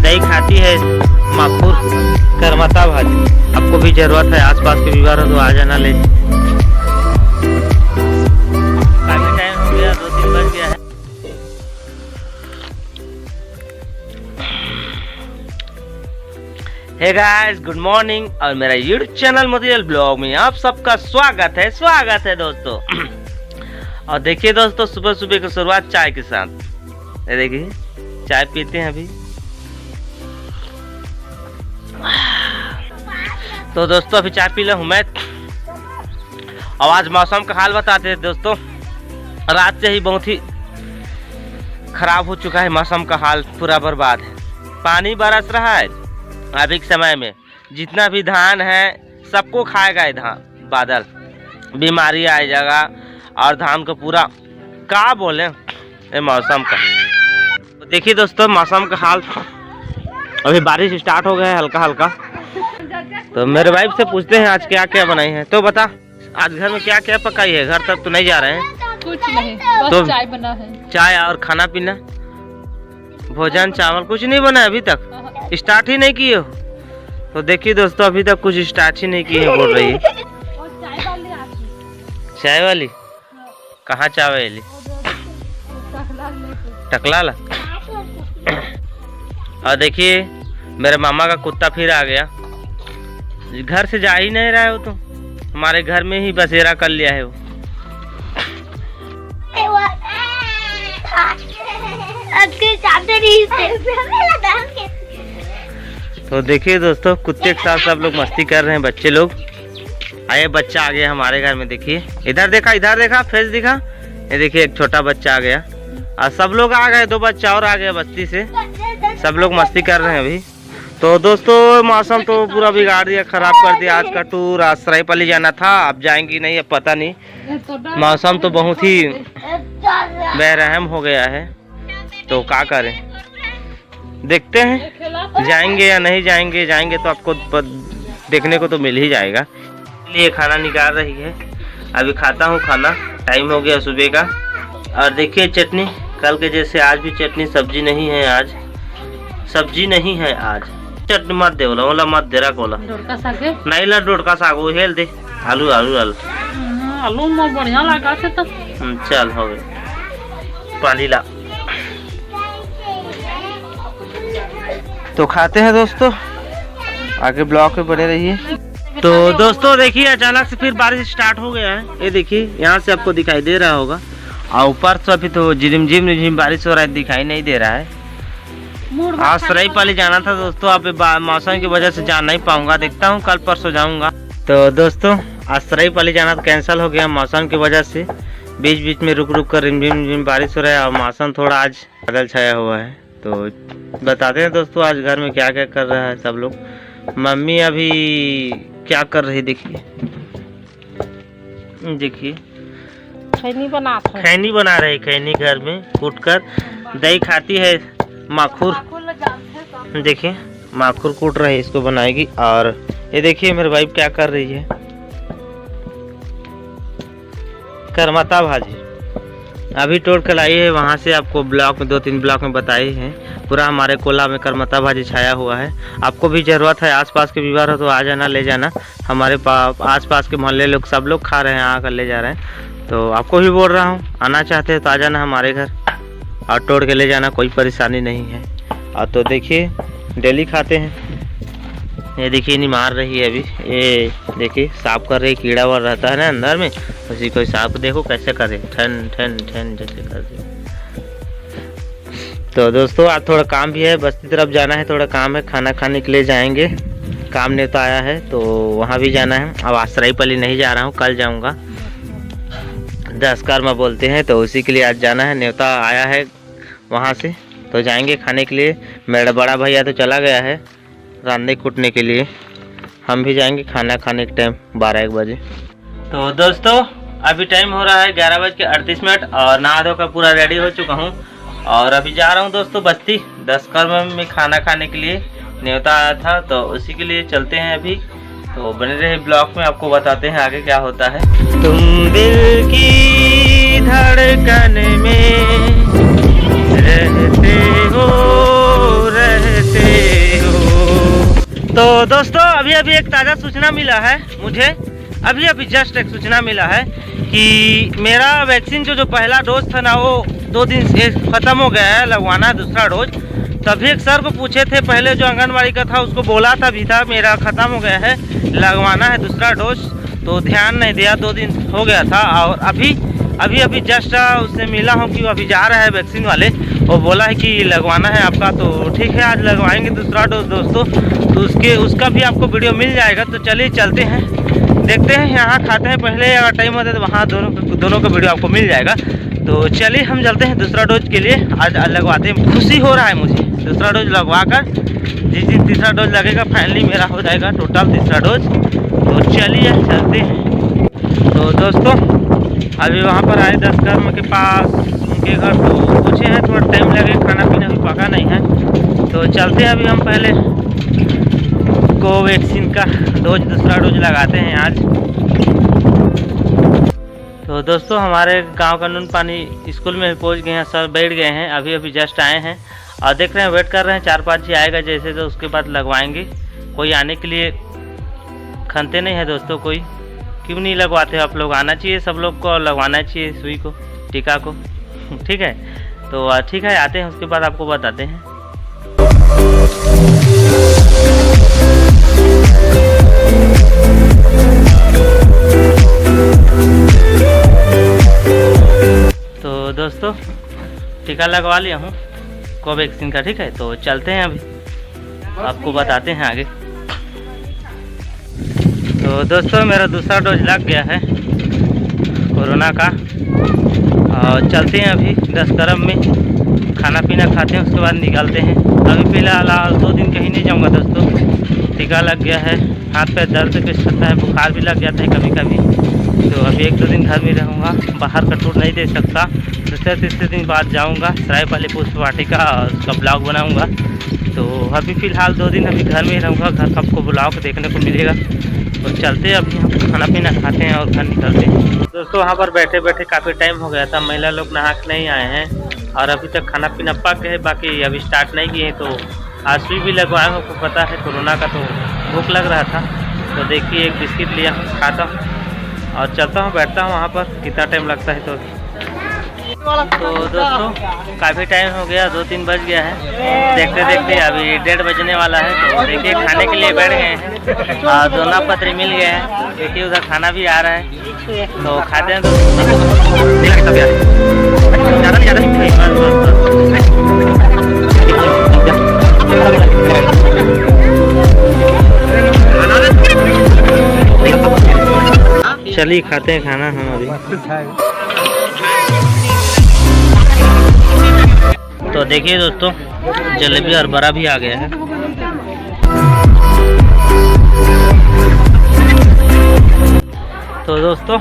दही खाती है माखुर करमता भाजी। आपको भी जरूरत है, आसपास के विवाह तो आ जाना ले। काफी टाइम हो गया, 2-3 बज गया है। हे गाइस, गुड मॉर्निंग और मेरा यूट्यूब चैनल मोतीलाल ब्लॉग में आप सबका स्वागत है दोस्तों। और देखिए दोस्तों, सुबह सुबह की शुरुआत चाय के साथ। ये देखिए चाय पीते हैं अभी। तो दोस्तों अभी चाय पी ले हूँ मैं। और आज मौसम का हाल बताते हैं दोस्तों। रात से ही बहुत ही खराब हो चुका है मौसम का हाल, पूरा बर्बाद है। पानी बरस रहा है अभी के समय में, जितना भी धान है सबको खाएगा ये धान। बादल बीमारी आ जाएगा और धान को पूरा क्या बोले ये मौसम का। तो देखिए दोस्तों मौसम का हाल, अभी बारिश स्टार्ट हो गया है हल्का हल्का। तो मेरे वाइफ से पूछते हैं आज क्या क्या बनाई है। तो बता आज घर में क्या क्या पकाई है। घर तक तो नहीं जा रहे हैं, कुछ नहीं, बस तो चाय बना है। चाय और खाना पीना, भोजन चावल कुछ नहीं बना है अभी तक, स्टार्ट ही नहीं किए हो। तो देखिए दोस्तों अभी तक कुछ स्टार्ट ही नहीं किए है बोल रही है। चाय वाली कहाँ चाय वाली? टकला। और देखिए मेरे मामा का कुत्ता फिर आ गया। घर से जा ही नहीं रहा है वो, तो हमारे घर में ही बसेरा कर लिया है वो। तो देखिए दोस्तों कुत्ते के साथ सब लोग मस्ती कर रहे हैं, बच्चे लोग। आए बच्चा आ गया हमारे घर में। देखिए इधर देखा फेस दिखा। ये देखिए एक छोटा बच्चा आ गया और सब लोग आ गए। 2 बच्चा और आ गया बस्ती से, सब लोग मस्ती कर रहे हैं अभी। तो दोस्तों मौसम तो पूरा बिगाड़ दिया, खराब कर दिया। आज का टूर आश्रयपल्ली जाना था, अब जाएंगी नहीं, अब पता नहीं। मौसम तो बहुत ही बेरहम हो गया है, तो क्या करें, देखते हैं जाएंगे या नहीं जाएंगे। जाएंगे तो आपको देखने को तो मिल ही जाएगा। इसलिए खाना निकाल रही है, अभी खाता हूँ खाना। टाइम हो गया सुबह का। और देखिए चटनी, कल के जैसे आज भी चटनी, सब्जी नहीं है आज, सब्जी नहीं है आज। चटनी मत दे बोला मत दे रहा कोला नहीं ला डोडका साग वो हेल दे। आलू में बढ़िया लगा से तो चल हो गए। पानी ला तो खाते हैं दोस्तों, आगे ब्लॉग में बने रहिए। तो दोस्तों देखिए अचानक से फिर बारिश स्टार्ट हो गया है। ये देखिए यहाँ से आपको दिखाई दे रहा होगा, और ऊपर से अभी तो झिम बारिश हो रहा है, दिखाई नहीं दे रहा है। आश्रयपल्ली जाना था दोस्तों, अब मौसम की वजह से जा नहीं पाऊंगा, देखता हूँ कल परसों जाऊंगा। तो दोस्तों आश्रयपल्ली जाना तो कैंसिल हो गया मौसम की वजह से। बीच बीच में रुक कर रिमझिम बारिश हो रहा है और मौसम थोड़ा आज बादल छाया हुआ है। तो बताते हैं दोस्तों आज घर में क्या क्या कर रहा है सब लोग। मम्मी अभी क्या कर रही देखिए खैनी बना रही। खैनी घर में कूट कर दही खाती है माखुर। देखिए माखुर कूट रही है, इसको बनाएगी। और ये देखिए मेरी वाइफ क्या कर रही है, करमता भाजी अभी तोड़ कर लाई है वहाँ से। आपको ब्लॉक में 2-3 ब्लॉक में बताए हैं, पूरा हमारे कोला में करमता भाजी छाया हुआ है। आपको भी ज़रूरत है, आसपास के विवाह हो तो आ जाना ले जाना। हमारे आसपास के मोहल्ले लोग सब लोग खा रहे हैं, आकर ले जा रहे हैं। तो आपको भी बोल रहा हूँ, आना चाहते हैं तो आ जाना हमारे घर और तोड़ के ले जाना, कोई परेशानी नहीं है। और तो देखिए डेली खाते हैं। ये देखिए नहीं मार रही है अभी, ये देखिए साफ कर रही, कीड़ा वाला रहता है ना अंदर में, उसी को साफ देखो कैसे करे, ठन जैसे कर दे। तो दोस्तों आज थोड़ा काम भी है, बस्ती तरफ जाना है, थोड़ा काम है, खाना खाने के लिए जाएंगे। काम नेता आया है तो वहाँ भी जाना है। अब आश्रयपल्ली नहीं जा रहा हूँ, कल जाऊँगा। 10 कर्म बोलते हैं तो उसी के लिए आज जाना है, न्योता आया है वहाँ से, तो जाएंगे खाने के लिए। मेरा बड़ा भैया तो चला गया है रांधे कूटने के लिए, हम भी जाएंगे खाना खाने के टाइम 12-1 बजे। तो दोस्तों अभी टाइम हो रहा है 11:38 और नहा धोकर पूरा रेडी हो चुका हूँ और अभी जा रहा हूँ दोस्तों बस्ती 10 कर्म में खाना खाने के लिए। न्योता आया था तो उसी के लिए चलते हैं अभी। तो बने रहे ब्लॉग में, आपको बताते हैं आगे क्या होता है। तुम दिल की धड़कन में रहते हो रहते तो दोस्तों अभी अभी एक ताज़ा सूचना मिला है मुझे, अभी जस्ट एक सूचना मिला है कि मेरा वैक्सीन जो पहला डोज था ना वो 2 दिन से ख़त्म हो गया है, लगवाना है दूसरा डोज। तभी एक सर को पूछे थे पहले जो आंगनबाड़ी का था उसको बोला था भी था मेरा ख़त्म हो गया है, लगवाना है दूसरा डोज, तो ध्यान नहीं दिया, 2 दिन हो गया था। और अभी जस्ट उससे मिला हूँ कि वो अभी जा रहा है वैक्सीन वाले, वो बोला है कि लगवाना है आपका, तो ठीक है आज लगवाएंगे दूसरा डोज दोस्तों। तो उसका भी आपको वीडियो मिल जाएगा। तो चलिए चलते हैं, देखते हैं, यहाँ खाते हैं पहले, अगर टाइम होता है तो वहाँ दोनों का वीडियो आपको मिल जाएगा। तो चलिए हम चलते हैं दूसरा डोज के लिए, आज लगवाते हैं। खुशी हो रहा है मुझे दूसरा डोज लगवा कर, जिस दिन तीसरा डोज लगेगा फाइनली मेरा हो जाएगा टोटल तीसरा डोज। तो चलिए चलते हैं। तो दोस्तों अभी वहाँ पर आए 10 कर्म के पास उनके घर, तो पूछे हैं थोड़ा टाइम लगेगा, खाना पीना भी पका नहीं है। तो चलते हैं अभी हम पहले कोवैक्सीन का डोज दूसरा डोज लगाते हैं आज। तो दोस्तों हमारे गांव का नून पानी स्कूल में पहुंच गए हैं, सर बैठ गए हैं, अभी जस्ट आए हैं और देख रहे हैं वेट कर रहे हैं 4-5 जी आएगा जैसे, तो उसके बाद लगवाएंगे। कोई आने के लिए खनते नहीं है दोस्तों, कोई क्यों नहीं लगवाते, आप लोग आना चाहिए, सब लोग को लगवाना चाहिए सुई को, टीका को। ठीक है, तो ठीक है आते हैं, उसके बाद आपको बताते हैं। तो दोस्तों टीका लगवा लिया हूँ कोवैक्सीन का, ठीक है, तो चलते हैं अभी आपको बताते हैं आगे। तो दोस्तों मेरा दूसरा डोज लग गया है कोरोना का, और चलते हैं अभी 10 कदम में, खाना पीना खाते हैं उसके बाद निकलते हैं। अभी फिलहाल 2 दिन कहीं नहीं जाऊंगा दोस्तों, टीका लग गया है, हाथ पैर दर्द कुछ करता है, बुखार भी लग जाता है कभी कभी, तो अभी 1-2 दिन घर में रहूँगा, बाहर का टूर नहीं दे सकता। दूसरे-तीसरे दिन बाद जाऊँगा सरायपाली पुष्प वाटिका और उसका ब्लॉग बनाऊँगा। तो अभी फ़िलहाल 2 दिन अभी घर में ही रहूँगा, घर का आपको ब्लॉग देखने को मिलेगा। तो चलते हैं अभी हम खाना पीना खाते हैं और घर निकलते हैं। दोस्तों वहाँ पर बैठे बैठे काफ़ी टाइम हो गया था, महिला लोग नहा के नहीं आए हैं और अभी तक खाना पीना पक गए, बाकी अभी स्टार्ट नहीं किए। तो आज सुई भी लगवाए, आपको पता है कोरोना का, तो भूख लग रहा था, तो देखिए एक बिस्किट लिया, खाता हूँ और चलता हूँ, बैठता हूँ वहाँ पर, कितना टाइम लगता है। तो दोस्तों काफ़ी टाइम हो गया, 2-3 बज गया है, देखते देखते अभी 1:30 बजने वाला है। तो देखिए खाने के लिए बैठ गए हैं और दोना पत्र मिल गए हैं, देखिए उधर खाना भी आ रहा है, तो खाते हैं। चलिए खाते हैं खाना हम अभी। तो देखिए दोस्तों जलेबी और बड़ा भी आ गया है। तो दोस्तों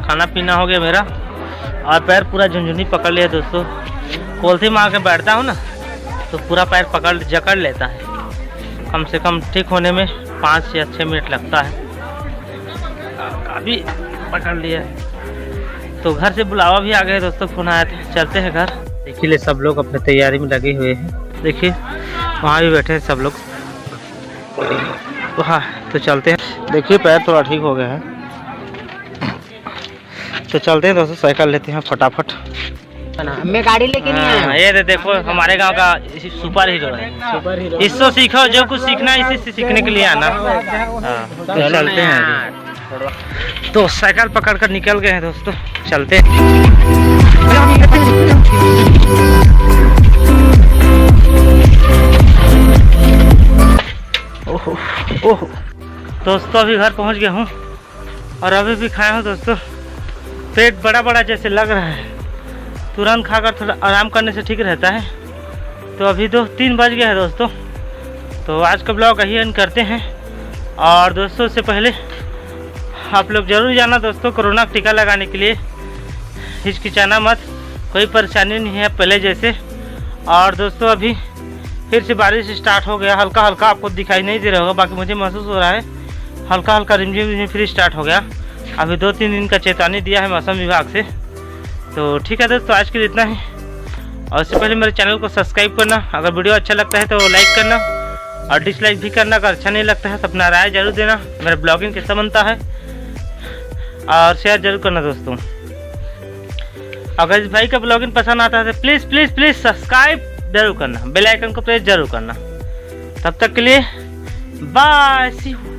खाना पीना हो गया मेरा और पैर पूरा झुनझुनी पकड़ लिया दोस्तों, कोल्थी मार के बैठता हूँ ना तो पूरा पैर जकड़ लेता है, कम से कम ठीक होने में 5 या 6 मिनट लगता है, अभी पकड़ लिया। तो घर से बुलावा भी आ गए दोस्तों, फोन आया था, चलते हैं घर। देखिए सब लोग अपने तैयारी में लगे हुए हैं, देखिए वहाँ भी बैठे हैं सब लोग वहाँ। तो चलते हैं, देखिए पैर थोड़ा ठीक हो गया है, तो चलते हैं दोस्तों, साइकिल लेते हैं फटाफट। मैं गाड़ी लेके नहीं आया। ये देखो हमारे गांव का सुपर हीरो है, इससे सीखो, जो कुछ सीखना है इसी से सीखने के लिए आना। हाँ तो चलते हैं। तो साइकिल पकड़ कर निकल गए हैं दोस्तों, चलते हैं। ओह दोस्तों अभी घर पहुंच गया हूँ और अभी भी खाया हूँ दोस्तों, पेट बड़ा बड़ा जैसे लग रहा है, तुरंत खाकर थोड़ा आराम करने से ठीक रहता है। तो अभी 2-3 बज गया है दोस्तों, तो आज का ब्लॉग यही एंड करते हैं। और दोस्तों से पहले आप लोग ज़रूर जाना दोस्तों कोरोना का टीका लगाने के लिए, हिचकिचाना मत, कोई परेशानी नहीं है पहले जैसे। और दोस्तों अभी फिर से बारिश स्टार्ट हो गया, हल्का हल्का, आपको दिखाई नहीं दे रहा होगा, बाकी मुझे महसूस हो रहा है हल्का हल्का रिमझिम फिर स्टार्ट हो गया। अभी 2-3 दिन का चेतावनी दिया है मौसम विभाग से। तो ठीक है दोस्तों आज के लिए इतना ही, और इससे पहले मेरे चैनल को सब्सक्राइब करना, अगर वीडियो अच्छा लगता है तो लाइक करना और डिसलाइक भी करना, अगर अच्छा नहीं लगता है तो अपना राय जरूर देना मेरा ब्लॉगिंग कैसा बनता है, और शेयर जरूर करना दोस्तों। अगर इस भाई का ब्लॉगिंग पसंद आता है तो प्लीज़ प्लीज़ प्लीज़ सब्सक्राइब जरूर करना, बेल आइकन को प्रेस जरूर करना। तब तक के लिए बाय, सी यू।